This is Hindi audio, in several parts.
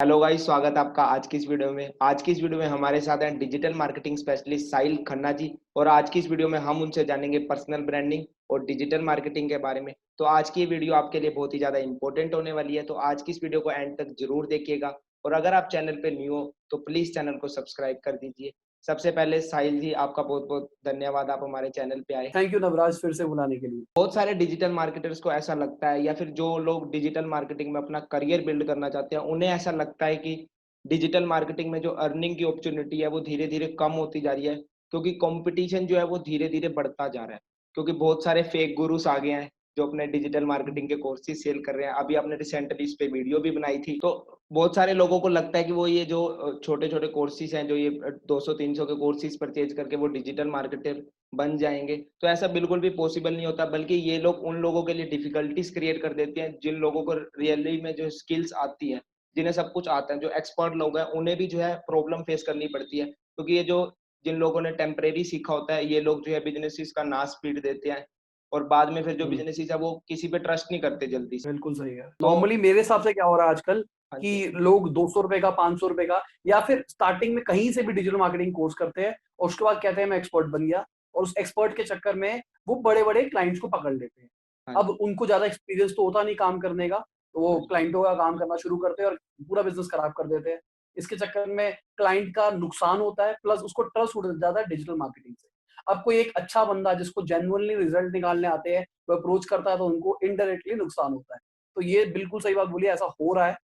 हेलो गाइस, स्वागत है आपका आज की इस वीडियो में। आज की इस वीडियो में हमारे साथ हैं डिजिटल मार्केटिंग स्पेशलिस्ट साहिल खन्ना जी। और आज की इस वीडियो में हम उनसे जानेंगे पर्सनल ब्रांडिंग और डिजिटल मार्केटिंग के बारे में। तो आज की ये वीडियो आपके लिए बहुत ही ज़्यादा इंपॉर्टेंट होने वाली है, तो आज की इस वीडियो को एंड तक जरूर देखिएगा। और अगर आप चैनल पे न्यू हो तो प्लीज़ चैनल को सब्सक्राइब कर दीजिए। सबसे पहले साहिल जी, आपका बहुत-बहुत धन्यवाद, आप हमारे चैनल पे आए। थैंक यू नवराज फिर से बुलाने के लिए। बहुत सारे डिजिटल मार्केटर्स को ऐसा लगता है, या फिर जो लोग डिजिटल मार्केटिंग में अपना करियर बिल्ड करना चाहते हैं, उन्हें ऐसा लगता है कि डिजिटल मार्केटिंग में जो अर्निंग की अपॉर्चुनिटी है वो धीरे-धीरे कम होती जा रही है, क्योंकि कंपटीशन जो है वो धीरे-धीरे बढ़ता जा रहा है। क्योंकि बहुत सारे फेक गुरुस आ गए हैं जो अपने डिजिटल मार्केटिंग के कोर्सेज़ सेल कर रहे हैं। अभी आपने रिसेंटली इस पे वीडियो भी बनाई थी। तो बहुत सारे लोगों को लगता है कि वो ये जो छोटे-छोटे कोर्सेज़ हैं, जो ये 200-300 के कोर्सेज़ परचेज़ करके वो डिजिटल मार्केटर बन जाएँगे। तो ऐसा बिल्कुल भी पॉसिबल नहीं होता, बल्कि ये लोग उन लोगों के लिए डिफ़िकल्टीज़ क्रिएट कर देते हैं, जिन लोगों को रियली में जो स्किल्स आती है, जिन्हें सब कुछ आता है, जो एक्सपर्ट लोग हैं, उन्हें भी जो है प्रॉब्लम फेस करनी पड़ती है। क्योंकि ये जो जिन लोगों ने टेम्परेरी सीखा होता है, ये लोग जो है बिज़नेसेस का नाश पीट देते हैं, और बाद में फिर जो हुँ, बिज़नेसेस है, वो किसी पे ट्रस्ट नहीं करते जल्दी से। बिल्कुल सही है। तो नॉर्मली मेरे हिसाब से क्या हो रहा है आजकल हाँ कि जी। लोग ₹200 का, ₹500 का या फिर स्टार्टिंग में कहीं से भी डिजिटल मार्केटिंग कोर्स करते हैं और उसके बाद कहते हैं मैं एक्सपर्ट बन गया और उस एक्सपर्ट के चक्कर में वो बड़े-बड़े क्लाइंट्स को पकड़ लेते हैं। हाँ अब जी। उनको ज़्यादा एक्सपीरियंस तो होता नहीं काम करने का, तो वो हाँ जी। क्लाइंटों का काम करना शुरू करते हैं और पूरा बिज़नेस खराब कर देते हैं। इसके चक्कर में क्लाइंट का नुकसान होता है प्लस उसको ट्रस्ट उड़ जाता है डिजिटल मार्केटिंग से। अब कोई एक अच्छा बंदा जिसको जेन्युइनली रिजल्ट निकालने आते हैं, वो अप्रोच करता है तो उनको इनडायरेक्टली नुकसान होता है। तो ये बिल्कुल सही बात बोली है, ऐसा हो रहा है।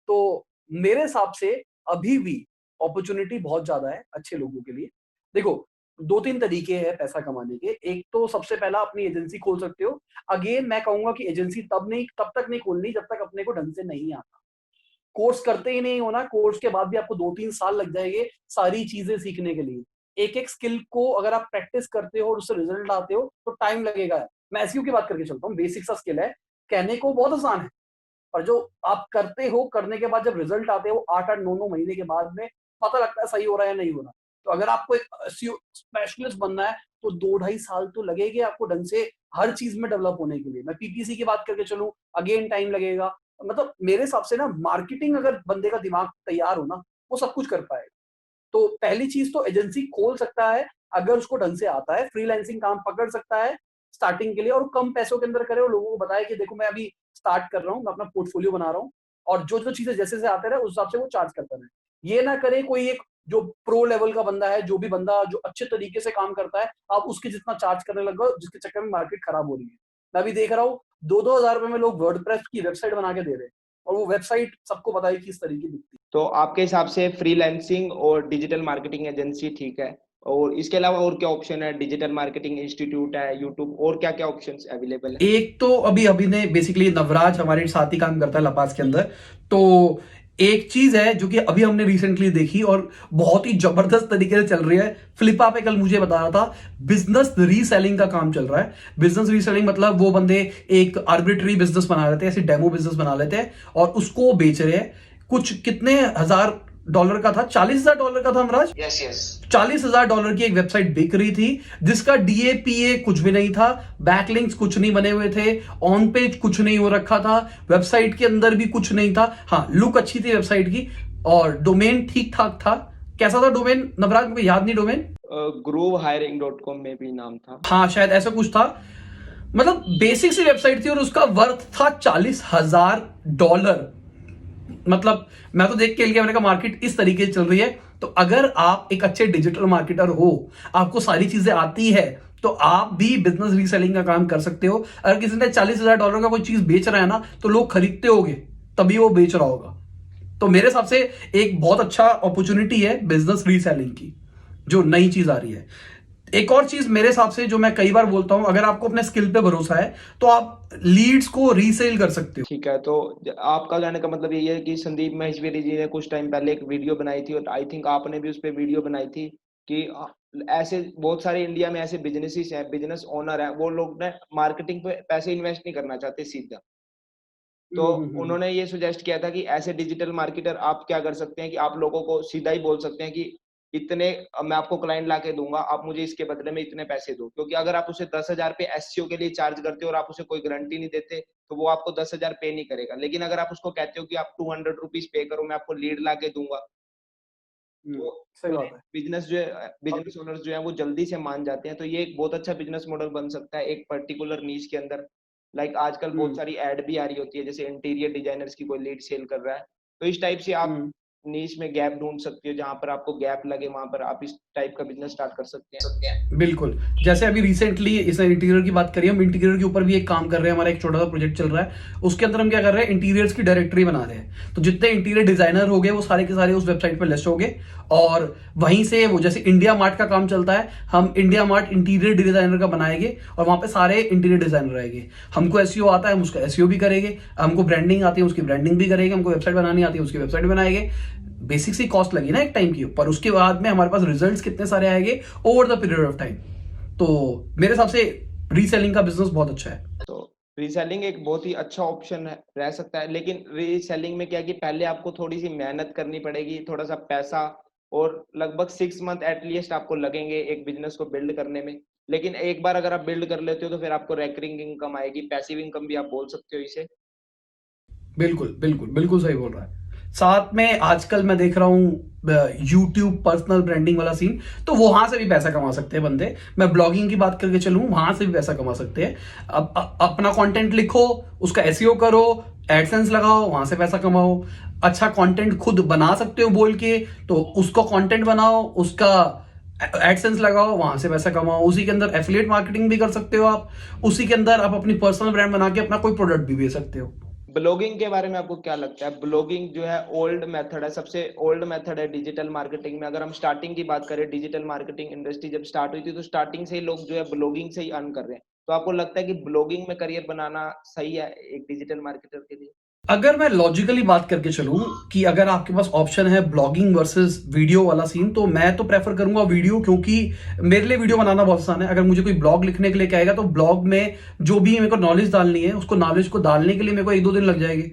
तो मेरे हिसाब से अभी भी अपॉर्च्युनिटी बहुत ज़्यादा है अच्छे लोगों के लिए। देखो, 2-3 तरीके हैं पैसा कमाने के। एक तो सबसे पहला अपनी एजेंसी खोल सकते हो। अगेन मैं कहूँगा कि एजेंसी तब तक नहीं खोलनी जब तक अपने को ढंग से नहीं आता। कोर्स करते ही नहीं हो ना, कोर्स के बाद भी आपको 2-3 साल लग जाएँगे सारी चीज़ें सीखने के लिए। एक-एक स्किल को अगर आप प्रैक्टिस करते हो और उससे रिजल्ट लाते हो, तो टाइम लगेगा। मैं एसईओ की बात करके चलता हूँ, बेसिक सा स्किल है, कहने को बहुत आसान है। और जो आप करते हो, करने के बाद जब रिजल्ट आते हैं वो 8-8, 9-9 महीने के बाद में पता लगता है सही हो रहा है या नहीं हो रहा। तो अगर आपको एक एसईओ स्पेशलिस्ट बनना है तो 2 ढाई साल तो लगेंगे आपको ढंग से हर चीज़ में डेवलप होने के लिए। मैं पीपीसी की बात करके चलूँ, अगेन टाइम लगेगा। मतलब मेरे हिसाब से ना मार्केटिंग अगर बंदे का दिमाग तैयार हो ना, वो सब कुछ कर पाएगा। तो पहली चीज़ तो एजेंसी खोल सकता है, अगर उसको ढंग से आता है, फ्रीलांसिंग काम पकड़ सकता है स्टार्टिंग के लिए और कम पैसों के अंदर करे और लोगों को बताए कि देखो मैं अभी स्टार्ट कर रहा हूँ, मैं अपना पोर्टफोलियो बना रहा हूँ और जो-जो चीज़ें जैसे-जैसे आते रहे उस हिसाब से वो चार्ज करता रहे। ये ना करे कोई एक जो प्रो लेवल का बंदा है, जो भी बंदा जो अच्छे तरीके से काम करता है, आप उसके जितना चार्ज करने लग गए, जिसके चक्कर में मार्केट खराब हो रही है। मैं अभी देख रहा हूँ 2-2 हज़ार रुपए में लोग वर्डप्रेस की वेबसाइट बना के दे रहे हैं और वो वेबसाइट सबको पता है कि किस तरीके की दिखती है। तो आपके हिसाब से फ्रीलांसिंग और डिजिटल मार्केटिंग एजेंसी ठीक है, और इसके अलावा और क्या ऑप्शन है? डिजिटल मार्केटिंग इंस्टीट्यूट है, यूट्यूब, और क्या-क्या ऑप्शंस अवेलेबल है? एक तो अभी ने बेसिकली नवराज हमारे साथ ही काम करता है लपास के अंदर। तो एक चीज है जो कि अभी हमने रिसेंटली देखी और बहुत ही जबरदस्त तरीके से चल रही है। फ्लिपा पे कल मुझे बता रहा था, बिजनेस रीसेलिंग का काम चल रहा है। बिजनेस रीसेलिंग मतलब वो बंदे एक आर्बिट्री बिजनेस बना लेते हैं, ऐसे डेमो बिजनेस बना लेते हैं और उसको बेच रहे हैं। कुछ कितने हजार डॉलर का था, $40,000 का था हमराज। Yes, yes. $40,000 की एक वेबसाइट बिक रही थी जिसका डीएपीए कुछ भी नहीं था, बैकलिंक्स कुछ नहीं बने हुए थे, ऑन पेज कुछ नहीं हो रखा था, वेबसाइट के अंदर भी कुछ नहीं था। हाँ, लुक अच्छी थी वेबसाइट की और डोमेन ठीक ठाक था। कैसा था डोमेन नवराज, मुझे याद नहीं डोमेन। groovehiring.com में भी नाम था। हाँ, शायद ऐसा कुछ था। मतलब बेसिक सी वेबसाइट थी और उसका वर्थ था $40,000। मतलब मैं तो देख के गया, मैंने कहा मार्केट इस तरीके से चल रही है। तो अगर आप एक अच्छे डिजिटल मार्केटर हो, आपको सारी चीजें आती है, तो आप भी बिजनेस रीसेलिंग का काम कर सकते हो। अगर किसी ने $40,000 का कोई चीज बेच रहा है ना, तो लोग खरीदते होंगे तभी वो बेच रहा होगा। तो मेरे हिसाब से एक बहुत अच्छा अपॉर्चुनिटी है बिजनेस रीसेलिंग की, जो नई चीज आ रही है। एक और चीज मेरे हिसाब से जो मैं कई बार बोलता हूं, अगर आपको अपने स्किल पे भरोसा है तो आप लीड्स को रीसेल कर सकते हो। ठीक है, तो आपका कहने का मतलब यही है कि संदीप महेश्वरी जी ने कुछ टाइम पहले एक वीडियो बनाई थी, और आई थिंक आपने भी उस पे वीडियो बनाई थी कि ऐसे बहुत सारे इंडिया में ऐसे बिजनेसेस हैं, बिजनेस ओनर हैं, वो लोग ना मार्केटिंग पे पैसे इन्वेस्ट नहीं करना चाहते सीधा। तो हम्म। उन्होंने ये सजेस्ट किया था कि ऐसे डिजिटल मार्केटर आप क्या कर सकते हैं कि आप लोगों को सीधा ही बोल सकते हैं कि इतने मैं आपको क्लाइंट ला के दूंगा, आप मुझे इसके बदले में इतने पैसे दो। क्योंकि अगर आप उसे 10,000 पे एसईओ के लिए चार्ज करते हो और आप उसे कोई गारंटी नहीं देते, तो वो आपको 10,000 पे नहीं करेगा। लेकिन अगर आप उसको कहते हो कि आप 200 रुपीज पे करो, मैं आपको लीड ला के दूंगा, तो सही पूरे बात है। बिजनेस जो है, अब बिजनेस ओनर्स जो है वो जल्दी से मान जाते हैं। तो ये एक बहुत अच्छा बिजनेस मॉडल बन सकता है एक पर्टिकुलर नीश के अंदर। लाइक आजकल बहुत हुँ, सारी एड भी आ रही होती है, जैसे इंटीरियर डिजाइनर्स की कोई लीड सेल कर रहा है, तो इस टाइप से आप हुँ। नीश में गैप ढूंढ सकते हो, जहां पर आपको गैप लगे वहां पर आप इस टाइप का बिजनेस स्टार्ट कर सकते हैं। बिल्कुल। जैसे अभी रिसेंटली इसने इंटीरियर की बात करी, हम इंटीरियर के ऊपर भी एक काम कर रहे हैं, हमारा एक छोटा-सा प्रोजेक्ट चल रहा है। उसके अंदर हम क्या कर रहे हैं, इंटीरियर्स की डायरेक्टरी बना रहे हैं। तो जितने इंटीरियर डिजाइनर हो गए, वो सारे के सारे उस वेबसाइट पे लिस्ट हो गए और वहीं से वो जैसे इंडिया मार्ट का काम चलता है, हम इंडिया मार्ट इंटीरियर डिजाइनर का बनाएँगे और वहाँ पे सारे इंटीरियर डिजाइनर रहेंगे। हमको एसईओ आता है, हम उसका एसईओ भी करेंगे। हमको ब्रांडिंग आती है, उसकी ब्रांडिंग भी करेंगे। हमको वेबसाइट बनानी आती है, उसकी वेबसाइट भी बनाएँगे। बेसिक सी कॉस्ट लगी ना एक टाइम की, पर उसके बाद में हमारे पास रिजल्ट्स कितने सारे आएंगे over the period of time. तो मेरे हिसाब से रीसेलिंग का बिजनेस बहुत अच्छा है। तो रीसेलिंग एक बहुत ही अच्छा ऑप्शन है, रह सकता है। लेकिन रीसेलिंग में क्या है कि पहले आपको थोड़ी सी मेहनत करनी पड़ेगी, थोड़ा सा पैसा, और लगभग 6 मंथ एटलीस्ट आपको लगेंगे एक बिजनेस को बिल्ड करने में। लेकिन एक बार अगर आप बिल्ड कर लेते हो तो फिर आपको रेकरिंग इनकम आएगी, पैसिव इनकम भी आप बोल सकते हो इसे। बिल्कुल बिल्कुल बिल्कुल सही बोल रहा है। साथ में आजकल मैं देख रहा हूँ यूट्यूब पर्सनल ब्रांडिंग वाला सीन, तो वहां से भी पैसा कमा सकते हैं बंदे। मैं ब्लॉगिंग की बात करके चलूं, वहां से भी पैसा कमा सकते हैं। अब अपना कंटेंट लिखो, उसका एसईओ करो, एडसेंस लगाओ, वहां से पैसा कमाओ। अच्छा कंटेंट खुद बना सकते हो बोल के, तो उसको कंटेंट बनाओ, उसका एडसेंस लगाओ, वहां से पैसा कमाओ। उसी के अंदर एफिलिएट मार्केटिंग भी कर सकते हो आप। उसी के अंदर आप अपनी पर्सनल ब्रांड बना के अपना कोई प्रोडक्ट भी बेच सकते हो। ब्लॉगिंग के बारे में आपको क्या लगता है? ब्लॉगिंग जो है ओल्ड मेथड है, सबसे ओल्ड मेथड है डिजिटल मार्केटिंग में। अगर हम स्टार्टिंग की बात करें, डिजिटल मार्केटिंग इंडस्ट्री जब स्टार्ट हुई थी तो स्टार्टिंग से ही लोग जो है ब्लॉगिंग से ही अर्न कर रहे हैं। तो आपको लगता है कि ब्लॉगिंग में करियर बनाना सही है एक डिजिटल मार्केटर के लिए? अगर मैं लॉजिकली बात करके चलूं कि अगर आपके पास ऑप्शन है ब्लॉगिंग वर्सेस वीडियो वाला सीन, तो मैं तो प्रेफर करूंगा वीडियो, क्योंकि मेरे लिए वीडियो बनाना बहुत आसान है। अगर मुझे कोई ब्लॉग लिखने के लिए कहेगा तो ब्लॉग में जो भी मेरे को नॉलेज डालनी है, उसको नॉलेज को डालने के लिए मेरे को 1-2 दिन लग जाएंगे।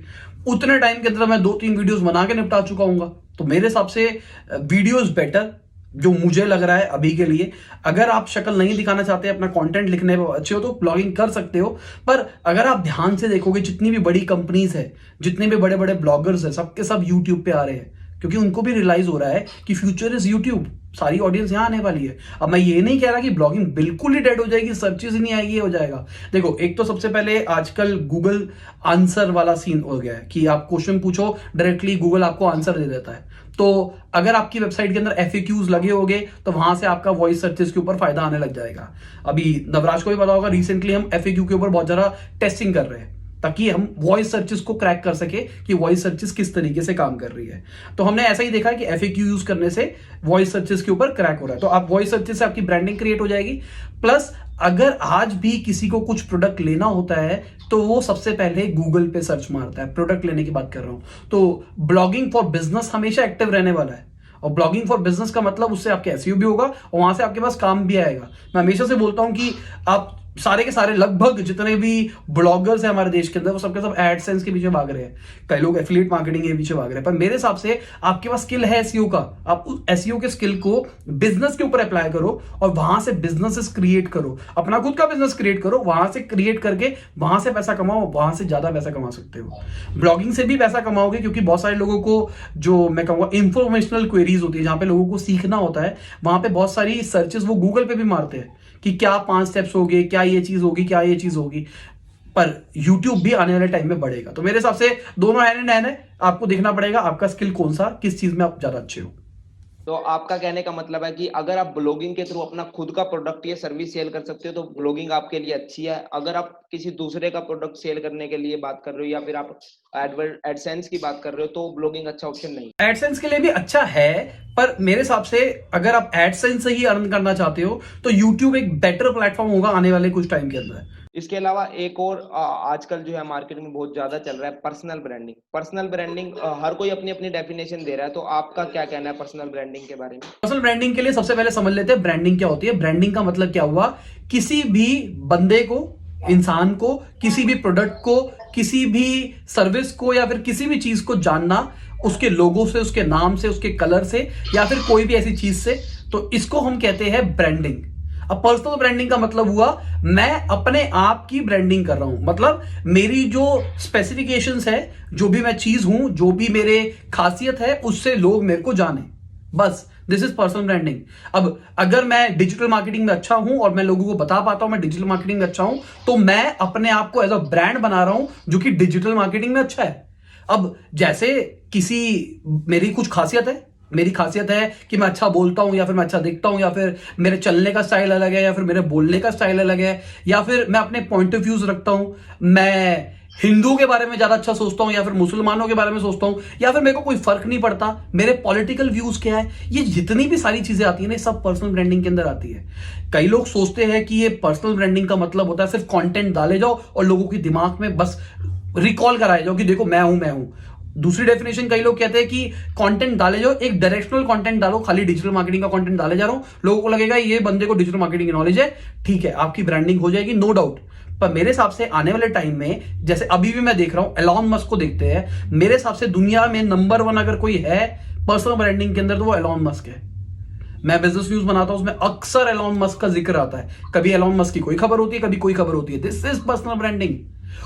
उतने टाइम के अंदर मैं 2-3 वीडियोस बना के निपटा चुका हूंगा। तो मेरे हिसाब से वीडियो इज बेटर, जो मुझे लग रहा है अभी के लिए। अगर आप शक्ल नहीं दिखाना चाहते, अपना कंटेंट लिखने में अच्छे हो, तो ब्लॉगिंग कर सकते हो। पर अगर आप ध्यान से देखोगे, जितनी भी बड़ी कंपनीज है, जितने भी बड़े बड़े ब्लॉगर्स हैं, सबके सब यूट्यूब पे आ रहे हैं, क्योंकि उनको भी रियलाइज हो रहा है कि फ्यूचर इज यूट्यूब। सारी ऑडियंस यहां आने वाली है। अब मैं ये नहीं कह रहा कि ब्लॉगिंग बिल्कुल ही डेड हो जाएगी, सर्चेस ही नहीं आएगी, हो जाएगा। देखो, एक तो सबसे पहले आजकल गूगल आंसर वाला सीन हो गया है कि आप क्वेश्चन पूछो, डायरेक्टली गूगल आपको आंसर दे देता है। तो अगर आपकी वेबसाइट के अंदर एफएक्यूज लगे होंगे, तो वहां से आपका वॉइस सर्चेस के ऊपर फायदा आने लग जाएगा। अभी नवराज को भी पता होगा, रिसेंटली हम एफएक्यू के ऊपर बहुत ज्यादा टेस्टिंग कर रहे हैं, ताकि हम वॉइस सर्चेस को क्रैक कर सके कि वॉइस सर्चेस किस तरीके से काम कर रही है। तो हमने ऐसा ही देखा कि एफएक्यू यूज करने से वॉइस सर्चेस के ऊपर क्रैक हो रहा है। तो आप वॉइस सर्चेस से आपकी ब्रांडिंग क्रिएट हो जाएगी। प्लस अगर आज भी किसी को कुछ प्रोडक्ट लेना होता है, तो वो सबसे पहले गूगल पे सर्च मारता है। प्रोडक्ट लेने की बात कर रहा हूं, तो ब्लॉगिंग फॉर बिजनेस हमेशा एक्टिव रहने वाला है। और ब्लॉगिंग फॉर बिजनेस का मतलब उससे आपके एसईओ भी होगा और वहां से आपके पास काम भी आएगा। मैं हमेशा से बोलता हूं कि आप सारे के सारे लगभग जितने भी ब्लॉगर्स हैं हमारे देश के अंदर, वो सबके सब एडसेंस के पीछे भाग रहे हैं। कई लोग एफिलिएट मार्केटिंग के पीछे भाग रहे हैं। पर मेरे हिसाब से आपके पास स्किल है एसईओ का, आप उस एसईओ के स्किल को बिजनेस के ऊपर अप्लाई करो और वहां से बिजनेसेस क्रिएट करो, अपना खुद का बिजनेस क्रिएट करो, वहां से क्रिएट करके वहां से पैसा कमाओ, वहां से ज्यादा पैसा कमा सकते हो। ब्लॉगिंग से भी पैसा कमाओगे, क्योंकि बहुत सारे लोगों को, जो मैं कहूंगा इंफॉर्मेशनल क्वेरीज होती है, जहां पे लोगों को सीखना होता है, वहां पे बहुत सारी सर्चेस वो गूगल पे भी मारते हैं कि क्या 5 स्टेप्स होंगे, क्या ये चीज होगी, क्या ये चीज होगी। पर YouTube भी आने वाले टाइम में बढ़ेगा। तो मेरे हिसाब से दोनों हैंड इन हैंड है। आपको देखना पड़ेगा आपका स्किल कौन सा, किस चीज में आप ज्यादा अच्छे हो। तो आपका कहने का मतलब है कि अगर आप ब्लॉगिंग के थ्रू अपना खुद का प्रोडक्ट या सर्विस सेल कर सकते हो तो ब्लॉगिंग आपके लिए अच्छी है। अगर आप किसी दूसरे का प्रोडक्ट सेल करने के लिए बात कर रहे हो या फिर आप एडसेंस की बात कर रहे हो, तो ब्लॉगिंग अच्छा ऑप्शन नहीं। एडसेंस के लिए भी अच्छा है, पर मेरे हिसाब से अगर आप एडसेंस से ही अर्न करना चाहते हो, तो YouTube एक बेटर प्लेटफॉर्म होगा आने वाले कुछ टाइम के अंदर। इसके अलावा एक और आजकल जो है मार्केट में बहुत ज्यादा चल रहा है पर्सनल ब्रांडिंग। पर्सनल ब्रांडिंग हर कोई अपनी अपनी डेफिनेशन दे रहा है, तो आपका क्या कहना है पर्सनल ब्रांडिंग के बारे में? पर्सनल ब्रांडिंग के लिए सबसे पहले समझ लेते हैं ब्रांडिंग क्या होती है। ब्रांडिंग का मतलब क्या हुआ, किसी भी बंदे को, इंसान को, किसी भी प्रोडक्ट को, किसी भी सर्विस को या फिर किसी भी चीज को जानना, उसके लोगो से, उसके नाम से, उसके कलर से, या फिर कोई भी ऐसी चीज से, तो इसको हम कहते हैं ब्रांडिंग। अब पर्सनल ब्रांडिंग का मतलब हुआ मैं अपने आप की ब्रांडिंग कर रहा हूं, मतलब मेरी जो स्पेसिफिकेशंस है, जो भी मैं चीज हूं, जो भी मेरे खासियत है, उससे लोग मेरे को जाने, बस दिस इज पर्सनल ब्रांडिंग। अब अगर मैं डिजिटल मार्केटिंग में अच्छा हूं और मैं लोगों को बता पाता हूं मैं डिजिटल मार्केटिंग में अच्छा हूं, तो मैं अपने आप को एज अ ब्रांड बना रहा हूं जो कि डिजिटल मार्केटिंग में अच्छा है। अब जैसे किसी, मेरी कुछ खासियत है, मेरी खासियत है कि मैं अच्छा बोलता हूं, या फिर मैं अच्छा दिखता हूं, या फिर मेरे चलने का स्टाइल अलग है, या फिर मेरे बोलने का स्टाइल अलग है, या फिर मैं अपने पॉइंट ऑफ व्यूज रखता हूं, मैं हिंदुओं के बारे में ज्यादा अच्छा सोचता हूं, या फिर मुसलमानों के बारे में सोचता हूं, या फिर मेरे को कोई फर्क नहीं पड़ता मेरे पॉलिटिकल व्यूज क्या है। ये जितनी भी सारी चीजें आती है ना, सब पर्सनल ब्रांडिंग के अंदर आती है। कई लोग सोचते हैं कि ये पर्सनल ब्रांडिंग का मतलब होता है सिर्फ कंटेंट डाले जाओ और लोगों के दिमाग में बस रिकॉल कराए जाओ कि देखो मैं हूं, मैं हूं। दूसरी डेफिनेशन कई लोग कहते हैं कि कंटेंट डाले जाओ, एक डायरेक्शनल कंटेंट डालो, खाली डिजिटल मार्केटिंग का कंटेंट डाले जा रहा हूं, लोगों को लगेगा ये बंदे को डिजिटल मार्केटिंग की नॉलेज है, ठीक है, आपकी ब्रांडिंग हो जाएगी, नो डाउट। पर मेरे हिसाब से आने वाले टाइम में, जैसे अभी भी मैं देख रहा हूं, एलॉन मस्क को देखते हैं, मेरे हिसाब से दुनिया में नंबर 1 अगर कोई है पर्सनल ब्रांडिंग के अंदर तो वो एलॉन मस्क है। मैं बिजनेस न्यूज बनाता हूं, उसमें अक्सर एलॉन मस्क का जिक्र आता है, कभी एलॉन मस्क की कोई खबर होती है, कभी कोई खबर होती है। This is personal branding.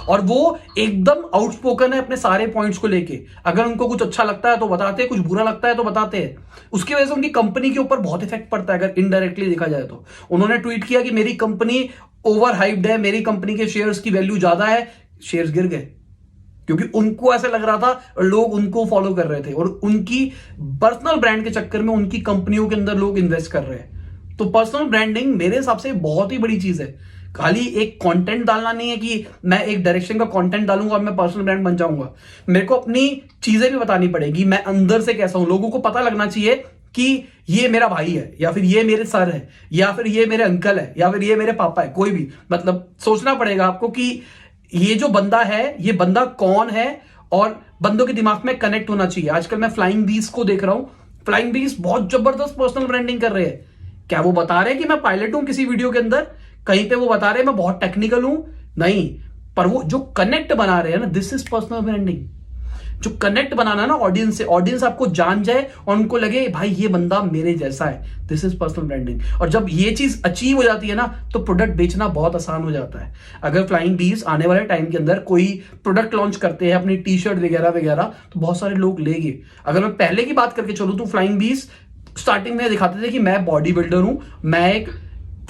और वो एकदम आउटस्पोकन है अपने सारे पॉइंट्स को लेके। अगर उनको कुछ अच्छा लगता है तो बताते हैं, कुछ बुरा लगता है तो बताते हैं। उसकी वजह से उनकी कंपनी के ऊपर बहुत इफेक्ट पड़ता है, अगर इनडायरेक्टली देखा जाए तो। उन्होंने ट्वीट किया कि मेरी कंपनी ओवर हाइप्ड है, मेरी कंपनी के शेयर्स की वैल्यू ज्यादा है, शेयर्स गिर गए, क्योंकि उनको ऐसे लग रहा था और लोग उनको फॉलो कर रहे थे, और उनकी पर्सनल ब्रांड के चक्कर में उनकी कंपनियों के अंदर लोग इन्वेस्ट कर रहे हैं। तो पर्सनल ब्रांडिंग मेरे हिसाब से बहुत ही बड़ी चीज है। खाली एक कंटेंट डालना नहीं है कि मैं एक डायरेक्शन का कंटेंट डालूंगा और मैं पर्सनल ब्रांड बन जाऊंगा। मेरे को अपनी चीजें भी बतानी पड़ेगी, मैं अंदर से कैसा हूं। लोगों को पता लगना चाहिए कि ये मेरा भाई है, या फिर ये मेरे सर है, या फिर ये मेरे अंकल है, या फिर ये मेरे पापा है, कोई भी। मतलब सोचना पड़ेगा आपको कि ये जो बंदा है, ये बंदा कौन है, और बंदों के दिमाग में कनेक्ट होना चाहिए। आजकल मैं फ्लाइंग बीस को देख रहा हूं, फ्लाइंग बीस बहुत जबरदस्त पर्सनल ब्रांडिंग कर रहे हैं। क्या वो बता रहे हैं कि मैं पायलट हूं किसी वीडियो के अंदर? कहीं पे वो बता रहे हैं मैं बहुत टेक्निकल हूं? नहीं। पर वो जो कनेक्ट बना रहे हैं ना, दिस इज पर्सनल ब्रांडिंग। जो कनेक्ट बनाना ना ऑडियंस से, ऑडियंस आपको जान जाए और उनको लगे भाई ये बंदा मेरे जैसा है, दिस इज पर्सनल ब्रांडिंग। और जब ये चीज अचीव हो जाती है ना, तो प्रोडक्ट बेचना बहुत आसान हो जाता है। अगर फ्लाइंग बीस आने वाले टाइम के अंदर कोई प्रोडक्ट लॉन्च करते हैं, अपनी टी शर्ट वगैरह वगैरह, तो बहुत सारे लोग लेंगे। अगर मैं पहले की बात करके चलूं तो फ्लाइंग बीस स्टार्टिंग में दिखाते थे कि मैं बॉडी बिल्डर हूं, मैं एक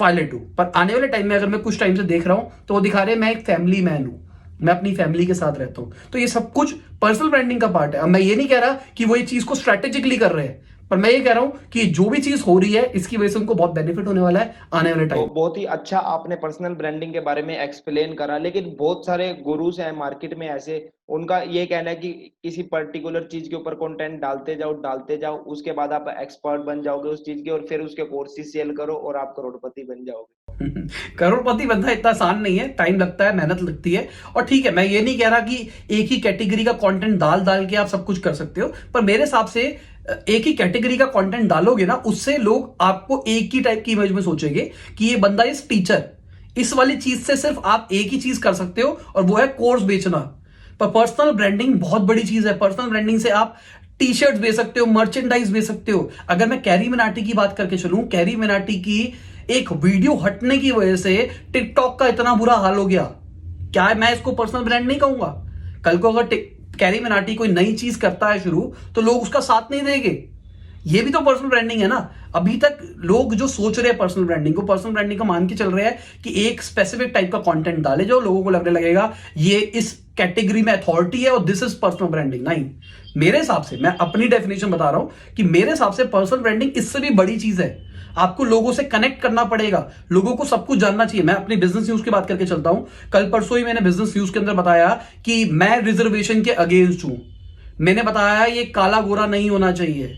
पायलट हूं। पर आने वाले टाइम में अगर मैं कुछ टाइम से देख रहा हूं तो वो दिखा रहे हैं मैं एक फैमिली मैन हूं, मैं अपनी फैमिली के साथ रहता हूं। तो ये सब कुछ पर्सनल ब्रांडिंग का पार्ट है। अब मैं ये नहीं कह रहा कि वो ये चीज को स्ट्रेटेजिकली कर रहे हैं, पर मैं ये कह रहा हूं कि जो भी चीज हो रही है इसकी वजह से उनको बहुत बेनिफिट होने वाला है आने वाले टाइम। तो बहुत ही अच्छा आपने पर्सनल ब्रांडिंग के बारे में एक्सप्लेन करा, लेकिन बहुत सारे गुरुज हैं मार्केट में ऐसे, उनका ये कहना है कि किसी पर्टिकुलर चीज के ऊपर कंटेंट डालते जाओ, उसके बाद आप एक्सपर्ट बन जाओगे उस चीज के, और फिर उसके कोर्सेज सेल करो और आप करोड़पति बन जाओगे। करोड़पति बनना इतना आसान नहीं है, टाइम लगता है, मेहनत लगती है। और ठीक है, मैं ये नहीं कह रहा कि एक ही कैटेगरी का कंटेंट डाल डाल के आप सब कुछ कर सकते हो, पर मेरे हिसाब से एक ही कैटेगरी का कंटेंट डालोगे ना, उससे लोग आपको एक ही टाइप की इमेज में सोचेंगे कि ये बंदा इस टीचर, इस वाली चीज से सिर्फ आप एक ही चीज कर सकते हो, और वो है कोर्स बेचना। पर पर्सनल ब्रांडिंग बहुत बड़ी चीज है। पर्सनल ब्रांडिंग से आप टी शर्ट बेच सकते हो, मर्चेंडाइज बेच सकते हो। अगर मैं कैरी मिनाटी की बात करके चलूं, कैरी मिनाटी की एक वीडियो हटने की वजह से टिकटॉक का इतना बुरा हाल हो गया, क्या मैं इसको पर्सनल ब्रांड नहीं कहूंगा? कल को अगर कैरी मिनाटी कोई नई चीज करता है शुरू, तो लोग उसका साथ नहीं देंगे। ये भी तो पर्सनल ब्रांडिंग है ना। अभी तक लोग जो सोच रहे हैं पर्सनल ब्रांडिंग को, पर्सनल ब्रांडिंग को मान के चल रहे हैं कि एक स्पेसिफिक टाइप का कंटेंट डाले जो लोगों को लगने लगेगा ये इस कैटेगरी में अथॉरिटी है और दिस इज पर्सनल ब्रांडिंग। नहीं, मेरे हिसाब से, मैं अपनी डेफिनेशन बता रहा हूं कि मेरे हिसाब से पर्सनल ब्रांडिंग इससे भी बड़ी चीज है। आपको लोगों से कनेक्ट करना पड़ेगा, लोगों को सब कुछ जानना चाहिए। मैं अपनी बिजनेस न्यूज की बात करके चलता हूं। कल परसों ही मैंने बिजनेस न्यूज के अंदर बताया कि मैं रिजर्वेशन के अगेंस्ट हूं। मैंने बताया ये काला गोरा नहीं होना चाहिए।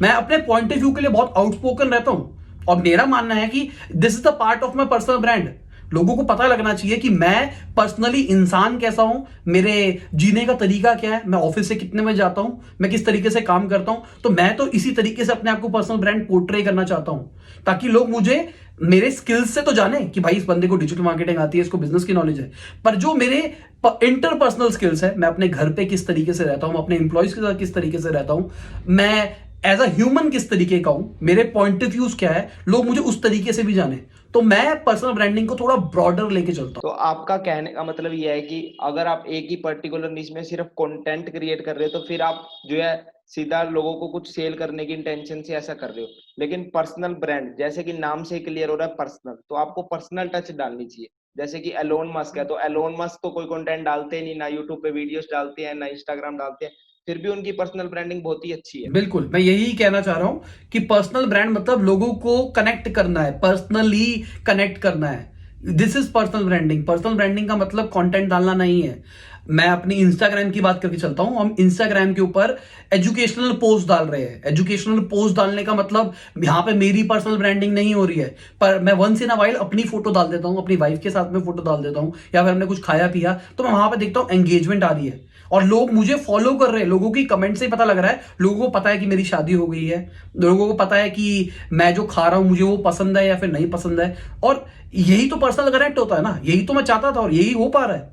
मैं अपने पॉइंट ऑफ व्यू के लिए बहुत आउटस्पोकन रहता हूं, और मेरा मानना है कि this is the part of my personal brand. लोगों को पता लगना चाहिए कि मैं पर्सनली इंसान कैसा हूं, मेरे जीने का तरीका क्या है, मैं ऑफिस से कितने बजे जाता हूं, मैं किस तरीके से काम करता हूं। तो मैं तो इसी तरीके से अपने आप को पर्सनल ब्रांड पोर्ट्रे करना चाहता हूं, ताकि लोग मुझे मेरे स्किल्स से तो जाने कि भाई इस बंदे को डिजिटल मार्केटिंग आती है, इसको बिजनेस की नॉलेज है, पर जो मेरे इंटरपर्सनल स्किल्स है, मैं अपने घर पे किस तरीके से रहता हूं, अपने एम्प्लॉयज के साथ किस तरीके से रहता हूं, मैं एज अ ह्यूमन किस तरीके का हूं, मेरे पॉइंट ऑफ व्यूज क्या है, लोग मुझे उस तरीके से भी जाने। तो मैं पर्सनल ब्रांडिंग को थोड़ा ब्रॉडर लेके चलता हूं। तो आपका कहने का मतलब ये है कि अगर आप एक ही पर्टिकुलर निश में सिर्फ कंटेंट क्रिएट कर रहे हो तो फिर आप जो है सीधा लोगों को कुछ सेल करने की इंटेंशन से ऐसा कर रहे हो, लेकिन पर्सनल ब्रांड जैसे कि नाम से क्लियर हो रहा है पर्सनल, तो आपको पर्सनल टच डालनी चाहिए। जैसे कि एलोन मस्क है, तो एलोन मस्क तो कोई कंटेंट डालते नहीं, ना यूट्यूब पे वीडियोस डालते हैं, ना इंस्टाग्राम डालते हैं, फिर भी उनकी पर्सनल ब्रांडिंग बहुत ही अच्छी है। बिल्कुल, मैं यही कहना चाह रहा हूं कि पर्सनल ब्रांड मतलब लोगों को कनेक्ट करना है, पर्सनली कनेक्ट करना है। This is personal branding. Personal branding का मतलब कंटेंट डालना नहीं है। मैं अपनी इंस्टाग्राम की बात करके चलता हूं। हम इंस्टाग्राम के ऊपर एजुकेशनल पोस्ट डाल रहे हैं। एजुकेशनल पोस्ट डालने का मतलब यहां पे मेरी पर्सनल ब्रांडिंग नहीं हो रही है, पर मैं वंस इन अ वाइल अपनी फोटो डाल देता हूं, अपनी वाइफ के साथ में फोटो डाल देता हूं, या फिर हमने कुछ खाया पिया तो मैं वहां पे देखता हूं एंगेजमेंट आ रही है और लोग मुझे फॉलो कर रहे हैं। लोगों की कमेंट से ही पता लग रहा है, लोगों को पता है कि मेरी शादी हो गई है, लोगों को पता है कि मैं जो खा रहा हूं मुझे वो पसंद है या फिर नहीं पसंद है। और यही तो पर्सनल कनेक्ट होता है ना, यही तो मैं चाहता था और यही हो पा रहा है।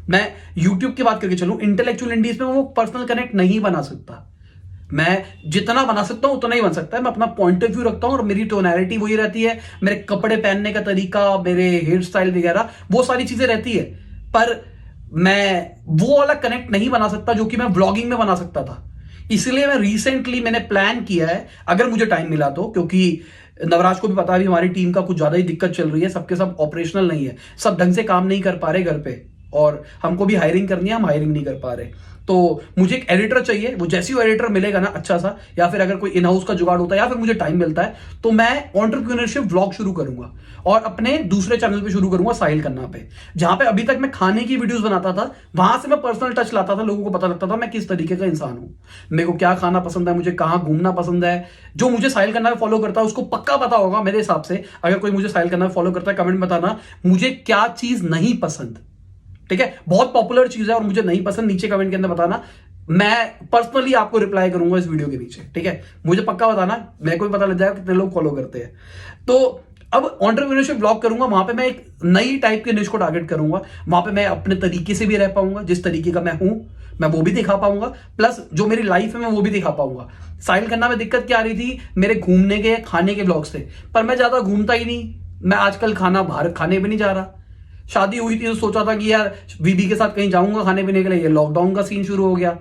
मैं यूट्यूब की बात करके चलूं, इंटेलेक्चुअल इंडीज में वो पर्सनल कनेक्ट नहीं बना सकता। मैं जितना बना सकता हूं उतना ही बन सकता है। मैं अपना पॉइंट ऑफ व्यू रखता हूं और मेरी टोनैलिटी वही रहती है, मेरे कपड़े पहनने का तरीका, मेरे हेयर स्टाइल वगैरह वो सारी चीजें रहती है। पर मैं वो वाला कनेक्ट नहीं बना सकता जो कि मैं व्लॉगिंग में बना सकता था। इसलिए मैं रिसेंटली मैंने प्लान किया है, अगर मुझे टाइम मिला तो, क्योंकि नवराज को भी पता है अभी हमारी टीम का कुछ ज्यादा ही दिक्कत चल रही है, सबके सब ऑपरेशनल नहीं है, सब ढंग से काम नहीं कर पा रहे घर पे, और हमको भी हायरिंग करनी है, हम हायरिंग नहीं कर पा रहे। तो मुझे एक एडिटर चाहिए, वो जैसी वो एडिटर मिलेगा ना अच्छा सा, या फिर अगर कोई इन हाउस का जुगाड़ होता है या फिर मुझे टाइम मिलता है, तो मैं एंटरप्रेन्योरशिप व्लॉग शुरू करूंगा और अपने दूसरे चैनल पे शुरू करूंगा, साहिल खन्ना पे, जहां पे अभी तक मैं खाने की वीडियोस बनाता था, वहां से मैं पर्सनल टच लाता था, लोगों को पता लगता था मैं किस तरीके का इंसान हूं, मेरे को क्या खाना पसंद है, मुझे कहां घूमना पसंद है। जो मुझे साहिल खन्ना पे फॉलो करता है उसको पक्का पता होगा मेरे हिसाब से, अगर कोई मुझे साहिल खन्ना पे फॉलो करता है कमेंट बताना मुझे क्या चीज नहीं पसंद। ठीक है, बहुत पॉपुलर चीज है और मुझे नहीं पसंद, नीचे कमेंट के अंदर बताना, मैं पर्सनली आपको रिप्लाई करूंगा इस वीडियो के नीचे। ठीक है, मुझे पक्का बताना, मेरे को भी पता लग जाएगा कितने लोग फॉलो करते हैं। तो अब एंटरप्रेन्योरशिप ब्लॉग करूंगा, वहां पे मैं एक नई टाइप के निश को टारगेट करूंगा, वहां पे मैं अपने तरीके से भी रह पाऊंगा, जिस तरीके का मैं हूं मैं वो भी दिखा पाऊंगा, प्लस जो मेरी लाइफ है मैं वो भी दिखा पाऊंगा। साहिल खन्ना में दिक्कत क्या आ रही थी, मेरे घूमने के खाने के ब्लॉग्स थे, पर मैं ज्यादा घूमता ही नहीं, मैं आजकल खाना बाहर खाने भी नहीं जा रहा। शादी हुई थी तो सोचा था कि यार बीबी के साथ कहीं जाऊंगा खाने पीने के लिए, ये लॉकडाउन का सीन शुरू हो गया।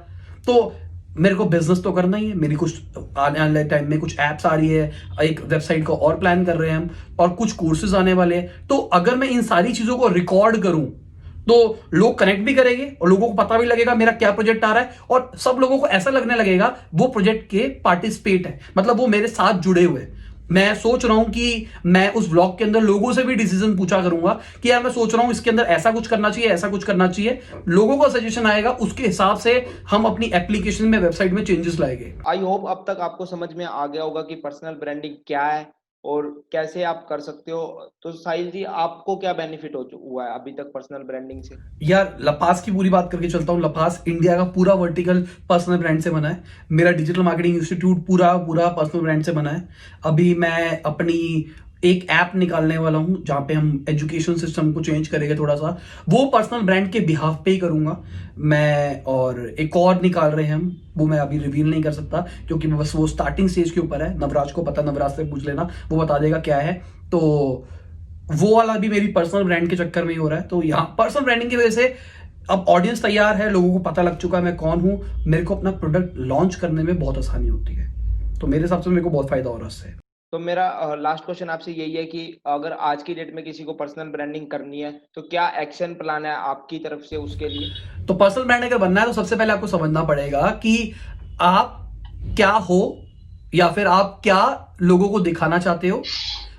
तो मेरे को बिजनेस तो करना ही है, मेरी कुछ आने वाले टाइम में कुछ एप्स आ रही है, एक वेबसाइट का और प्लान कर रहे हैं हम, और कुछ कोर्सेज आने वाले हैं। तो अगर मैं इन सारी चीजों को रिकॉर्ड करूं तो लोग कनेक्ट भी करेंगे और लोगों को पता भी लगेगा मेरा क्या प्रोजेक्ट आ रहा है, और सब लोगों को ऐसा लगने लगेगा वो प्रोजेक्ट के पार्टिसिपेट है, मतलब वो मेरे साथ जुड़े हुए। मैं सोच रहा हूं कि मैं उस ब्लॉग के अंदर लोगों से भी डिसीजन पूछा करूंगा कि यार मैं सोच रहा हूं इसके अंदर ऐसा कुछ करना चाहिए, ऐसा कुछ करना चाहिए, लोगों का सजेशन आएगा, उसके हिसाब से हम अपनी एप्लीकेशन में, वेबसाइट में चेंजेस लाएंगे। आई होप अब तक आपको समझ में आ गया होगा कि पर्सनल ब्रांडिंग क्या है और कैसे आप कर सकते हो। तो साहिल जी, आपको क्या बेनिफिट हुआ है अभी तक पर्सनल ब्रांडिंग से? यार लपास की पूरी बात करके चलता हूँ। लपास इंडिया का पूरा वर्टिकल पर्सनल ब्रांड से बना है। मेरा डिजिटल मार्केटिंग इंस्टीट्यूट पूरा पूरा पर्सनल ब्रांड से बना है। अभी मैं अपनी एक ऐप निकालने वाला हूं जहां पे हम एजुकेशन सिस्टम को चेंज करेंगे थोड़ा सा, वो पर्सनल ब्रांड के बिहाफ पे ही करूंगा मैं। और एक और निकाल रहे हैं हम, वो मैं अभी रिवील नहीं कर सकता क्योंकि बस वो स्टार्टिंग स्टेज के ऊपर है। नवराज को पता, नवराज से पूछ लेना, वो बता देगा क्या है। तो वो वाला भी मेरी पर्सनल ब्रांड के चक्कर में ही हो रहा है। तो यहाँ पर्सनल ब्रांडिंग की वजह से अब ऑडियंस तैयार है, लोगों को पता लग चुका है मैं कौन हूं, मेरे को अपना प्रोडक्ट लॉन्च करने में बहुत आसानी होती है। तो मेरे हिसाब से मेरे को बहुत फायदा हो रहा है इससे। तो मेरा लास्ट क्वेश्चन आपसे यही है कि अगर आज की डेट में किसी को पर्सनल ब्रांडिंग करनी है तो क्या एक्शन प्लान है आपकी तरफ से उसके लिए? तो पर्सनल ब्रांड अगर बनना है तो सबसे पहले आपको समझना पड़ेगा कि आप क्या हो, या फिर आप क्या लोगों को दिखाना चाहते हो,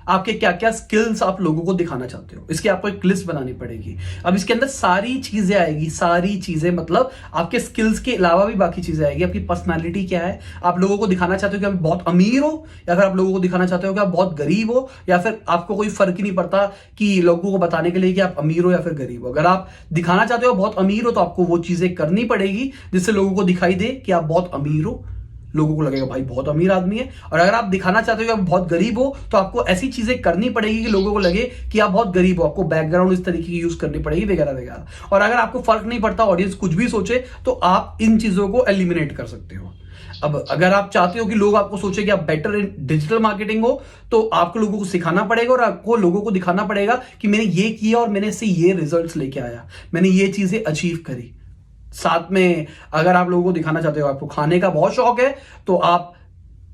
आपके क्या क्या स्किल्स आप लोगों को दिखाना चाहते हो, इसकी आपको एक लिस्ट बनानी पड़ेगी। अब इसके अंदर सारी चीजें आएगी, सारी चीजें मतलब आपके स्किल्स के अलावा भी बाकी चीजें आएगी। आपकी पर्सनालिटी क्या है, आप लोगों को दिखाना चाहते हो कि आप बहुत अमीर हो, या फिर आप लोगों को दिखाना चाहते हो कि आप बहुत गरीब हो, या फिर आपको कोई फर्क ही नहीं पड़ता कि लोगों को बताने के लिए कि आप अमीर हो या फिर गरीब हो। अगर आप दिखाना चाहते हो बहुत अमीर हो तो आपको वो चीजें करनी पड़ेगी जिससे लोगों को दिखाई दे कि आप बहुत अमीर हो, लोगों को लगेगा भाई बहुत अमीर आदमी है। और अगर आप दिखाना चाहते हो कि आप बहुत गरीब हो तो आपको ऐसी चीजें करनी पड़ेगी कि लोगों को लगे कि आप बहुत गरीब हो, आपको बैकग्राउंड इस तरीके की यूज करनी पड़ेगी वगैरह वगैरह। और अगर आपको फर्क नहीं पड़ता, ऑडियंस कुछ भी सोचे, तो आप इन चीजों को एलिमिनेट कर सकते हो। अब अगर आप चाहते हो कि लोग आपको सोचे कि आप बेटर इन डिजिटल मार्केटिंग हो, तो आपको लोगों को सिखाना पड़ेगा और आपको लोगों को दिखाना पड़ेगा कि मैंने ये किया और मैंने इससे ये रिजल्ट्स लेके आया, मैंने ये चीजें अचीव करी। साथ में अगर आप लोगों को दिखाना चाहते हो आपको खाने का बहुत शौक है, तो आप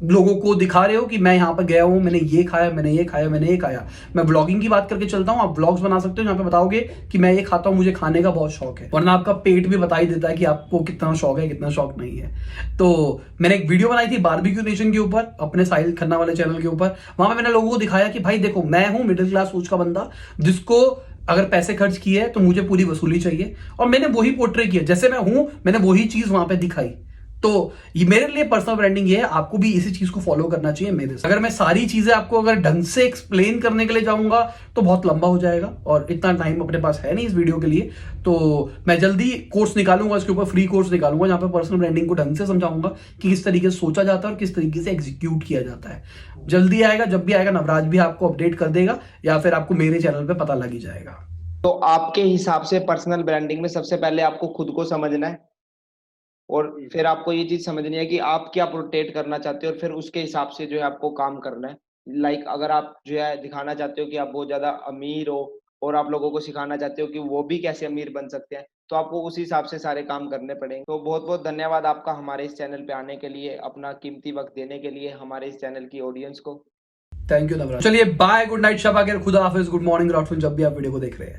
लोगों को दिखा रहे हो कि मैं यहां पर गया हूं, मैंने ये खाया, मैंने ये खाया, मैंने ये खाया। मैं ब्लॉगिंग की बात करके चलता हूं, आप ब्लॉग्स बना सकते हो जहां पे बताओगे कि मैं ये खाता हूं, मुझे खाने का बहुत शौक है, वरना आपका पेट भी बता ही देता है कि आपको कितना शौक है कितना शौक नहीं है। तो मैंने एक वीडियो बनाई थी बारबेक्यू नेशन के ऊपर, अपने साहिल खन्ना वाले चैनल के ऊपर। वहां पे मैंने लोगों को दिखाया कि भाई देखो, मैं हूं मिडिल क्लास सोच का बंदा, जिसको अगर पैसे खर्च किए तो मुझे पूरी वसूली चाहिए, और मैंने वही पोर्ट्रे किया, जैसे मैं हूं मैंने वही चीज वहां पे दिखाई। तो ये मेरे लिए पर्सनल ब्रांडिंग ये है, आपको भी इसी चीज को फॉलो करना चाहिए मेरे से। अगर मैं सारी चीजें आपको अगर ढंग से एक्सप्लेन करने के लिए जाऊंगा तो बहुत लंबा हो जाएगा, और इतना टाइम अपने पास है नहीं इस वीडियो के लिए। तो मैं जल्दी कोर्स निकालूंगा, इसके ऊपर फ्री कोर्स निकालूंगा जहां पे पर्सनल ब्रांडिंग को ढंग से समझाऊंगा कि किस तरीके से सोचा जाता है और किस तरीके से एग्जीक्यूट किया जाता है। जल्दी आएगा, जब भी आएगा नवराज भी आपको अपडेट कर देगा, या फिर आपको मेरे चैनल पे पता लग ही जाएगा। तो आपके हिसाब से पर्सनल ब्रांडिंग में सबसे पहले आपको खुद को समझना है, और फिर आपको ये चीज समझनी है कि आप क्या प्रोटेक्ट करना चाहते हो, और फिर उसके हिसाब से जो है आपको काम करना है। लाइक अगर आप जो है दिखाना चाहते हो कि आप बहुत ज्यादा अमीर हो, और आप लोगों को सिखाना चाहते हो कि वो भी कैसे अमीर बन सकते हैं, तो आपको उस हिसाब से सारे काम करने पड़ेंगे। तो बहुत बहुत धन्यवाद आपका हमारे इस चैनल पे आने के लिए, अपना कीमती वक्त देने के लिए हमारे इस चैनल की ऑडियंस को। Thank you Navraj. चलिए बाय, गुड नाइट, शब, खुदा हाफिज, गुड मॉर्निंग, गुड आफ्टरनून, जब भी आप वीडियो को देख रहे हैं।